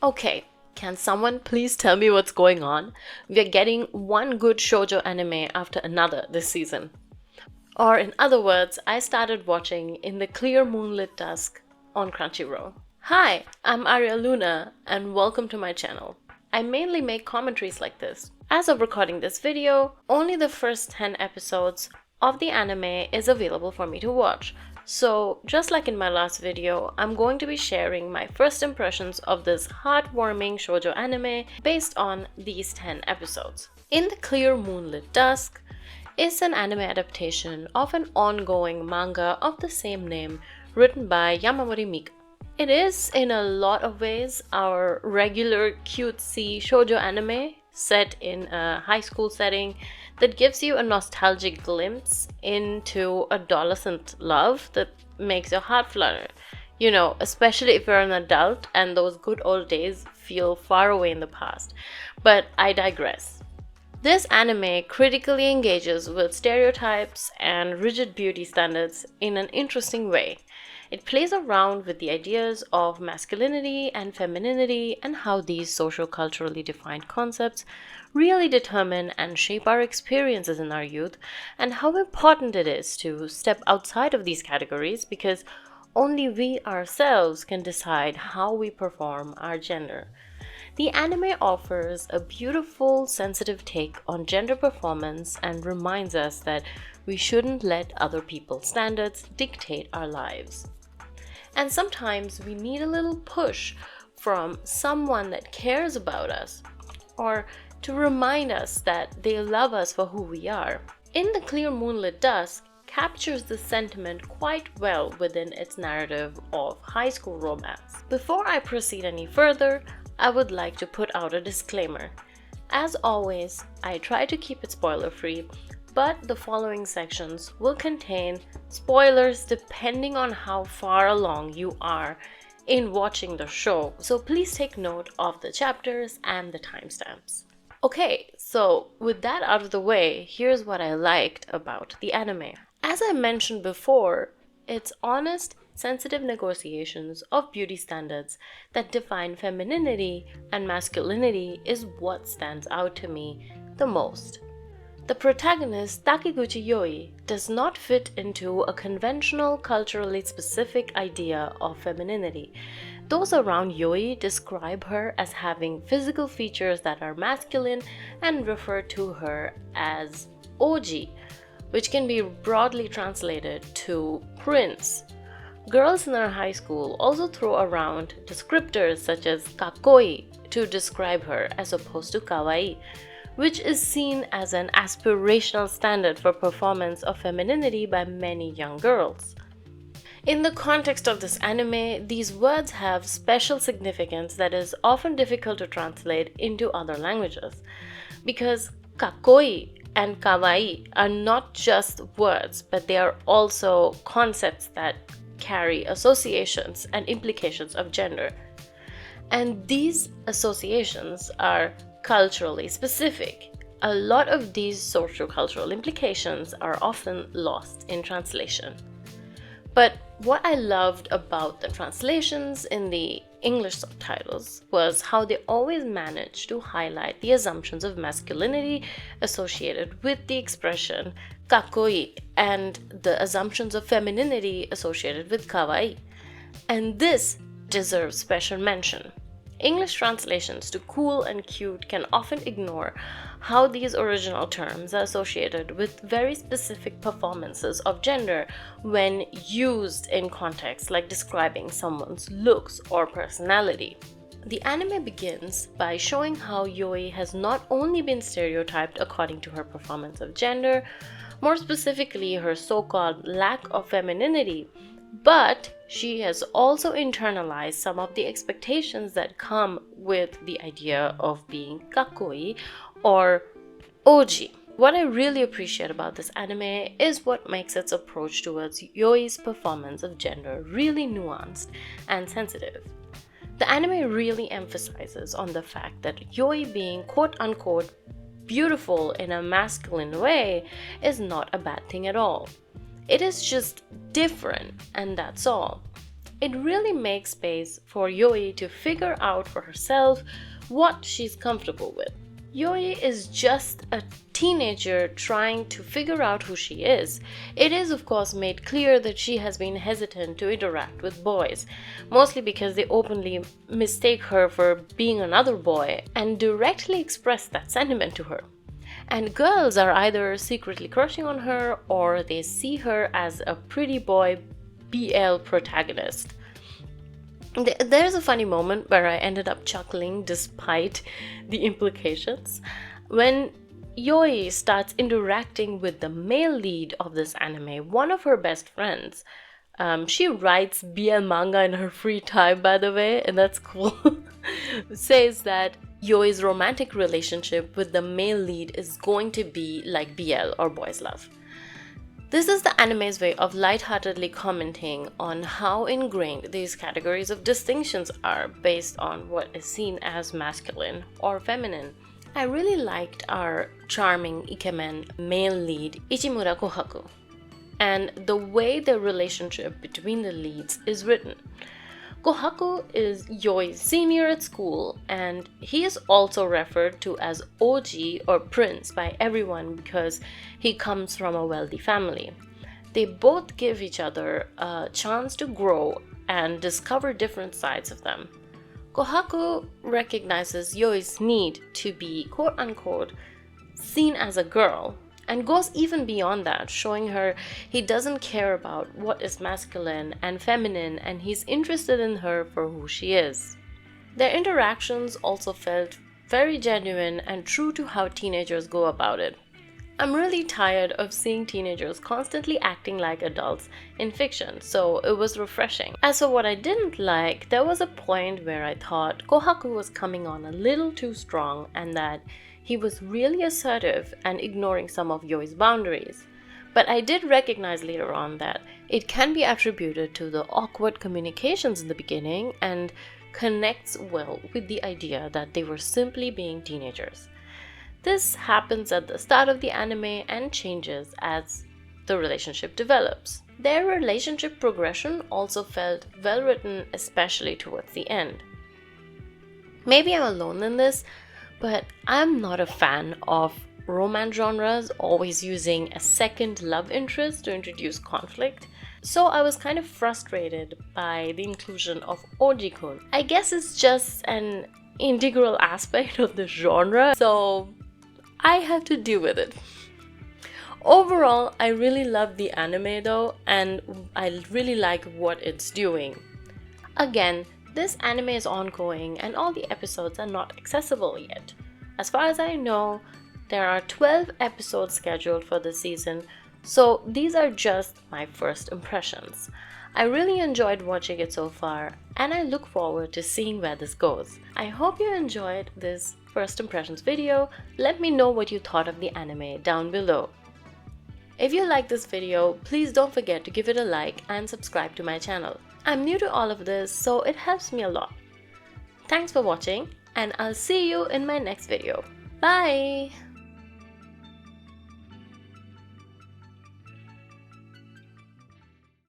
Okay, can someone please tell me what's going on? We are getting one good shoujo anime after another this season. Or in other words, I started watching in the Clear Moonlit Dusk on Crunchyroll. Hi, I'm Arya Luna and welcome to my channel. I mainly make commentaries like this. As of recording this video, only the first 10 episodes of the anime is available for me to watch. So, just like in my last video, I'm going to be sharing my first impressions of this heartwarming shoujo anime based on these 10 episodes. In the Clear Moonlit Dusk is an anime adaptation of an ongoing manga of the same name written by Yamamori Mika. It is, in a lot of ways, our regular cutesy shoujo anime set in a high school setting that gives you a nostalgic glimpse into adolescent love that makes your heart flutter. You know, especially if you're an adult and those good old days feel far away in the past. But I digress. This anime critically engages with stereotypes and rigid beauty standards in an interesting way. It plays around with the ideas of masculinity and femininity and how these socio-culturally defined concepts really determine and shape our experiences in our youth, and how important it is to step outside of these categories because only we ourselves can decide how we perform our gender. The anime offers a beautiful, sensitive take on gender performance and reminds us that we shouldn't let other people's standards dictate our lives. And sometimes we need a little push from someone that cares about us, or to remind us that they love us for who we are. In the Clear Moonlit Dusk captures the sentiment quite well within its narrative of high school romance. Before I proceed any further, I would like to put out a disclaimer. As always, I try to keep it spoiler-free, but the following sections will contain spoilers depending on how far along you are in watching the show, so please take note of the chapters and the timestamps. Okay, so with that out of the way, here's what I liked about the anime. As I mentioned before, it's honest, sensitive negotiations of beauty standards that define femininity and masculinity is what stands out to me the most. The protagonist, Takiguchi Yoi, does not fit into a conventional, culturally specific idea of femininity. Those around Yoi describe her as having physical features that are masculine and refer to her as Oji, which can be broadly translated to prince. Girls in our high school also throw around descriptors such as kakkoi to describe her as opposed to kawaii, which is seen as an aspirational standard for performance of femininity by many young girls. In the context of this anime, these words have special significance that is often difficult to translate into other languages, because kakkoi and kawaii are not just words, but they are also concepts that carry associations and implications of gender. And these associations are culturally specific. A lot of these socio-cultural implications are often lost in translation. But what I loved about the translations in the English subtitles was how they always managed to highlight the assumptions of masculinity associated with the expression kakkoi and the assumptions of femininity associated with kawaii. And this deserves special mention. English translations to cool and cute can often ignore how these original terms are associated with very specific performances of gender when used in contexts like describing someone's looks or personality. The anime begins by showing how Yoi has not only been stereotyped according to her performance of gender, more specifically her so-called lack of femininity, but she has also internalized some of the expectations that come with the idea of being kakkoi or oji. What I really appreciate about this anime is what makes its approach towards Yoi's performance of gender really nuanced and sensitive. The anime really emphasizes on the fact that Yoi being quote-unquote beautiful in a masculine way is not a bad thing at all. It is just different, and that's all. It really makes space for Yoi to figure out for herself what she's comfortable with. Yoi is just a teenager trying to figure out who she is. It is of course made clear that she has been hesitant to interact with boys, mostly because they openly mistake her for being another boy and directly express that sentiment to her. And girls are either secretly crushing on her or they see her as a pretty boy BL protagonist. There's a funny moment where I ended up chuckling despite the implications. When Yoi starts interacting with the male lead of this anime, one of her best friends. She writes BL manga in her free time, by the way, and that's cool. Says that Yoi's romantic relationship with the male lead is going to be like BL or boys love. This is the anime's way of lightheartedly commenting on how ingrained these categories of distinctions are based on what is seen as masculine or feminine. I really liked our charming ikemen male lead Ichimura Kohaku and the way the relationship between the leads is written. Kohaku is Yoi's senior at school, and he is also referred to as Oji or Prince by everyone because he comes from a wealthy family. They both give each other a chance to grow and discover different sides of them. Kohaku recognizes Yoi's need to be quote-unquote seen as a girl and goes even beyond that, showing her he doesn't care about what is masculine and feminine and he's interested in her for who she is. Their interactions also felt very genuine and true to how teenagers go about it. I'm really tired of seeing teenagers constantly acting like adults in fiction, so it was refreshing. As for what I didn't like, there was a point where I thought Kohaku was coming on a little too strong and that he was really assertive and ignoring some of Yoi's boundaries. But I did recognize later on that it can be attributed to the awkward communications in the beginning and connects well with the idea that they were simply being teenagers. This happens at the start of the anime and changes as the relationship develops. Their relationship progression also felt well written, especially towards the end. Maybe I'm alone in this, but I'm not a fan of romance genres always using a second love interest to introduce conflict. So I was kind of frustrated by the inclusion of Oji-kun. I guess it's just an integral aspect of the genre, so I have to deal with it. Overall, I really love the anime though, and I really like what it's doing. Again, this anime is ongoing and all the episodes are not accessible yet. As far as I know, there are 12 episodes scheduled for the season, so these are just my first impressions. I really enjoyed watching it so far, and I look forward to seeing where this goes. I hope you enjoyed this first impressions video. Let me know what you thought of the anime down below. If you like this video, please don't forget to give it a like and subscribe to my channel. I'm new to all of this, so it helps me a lot. Thanks for watching, and I'll see you in my next video. Bye!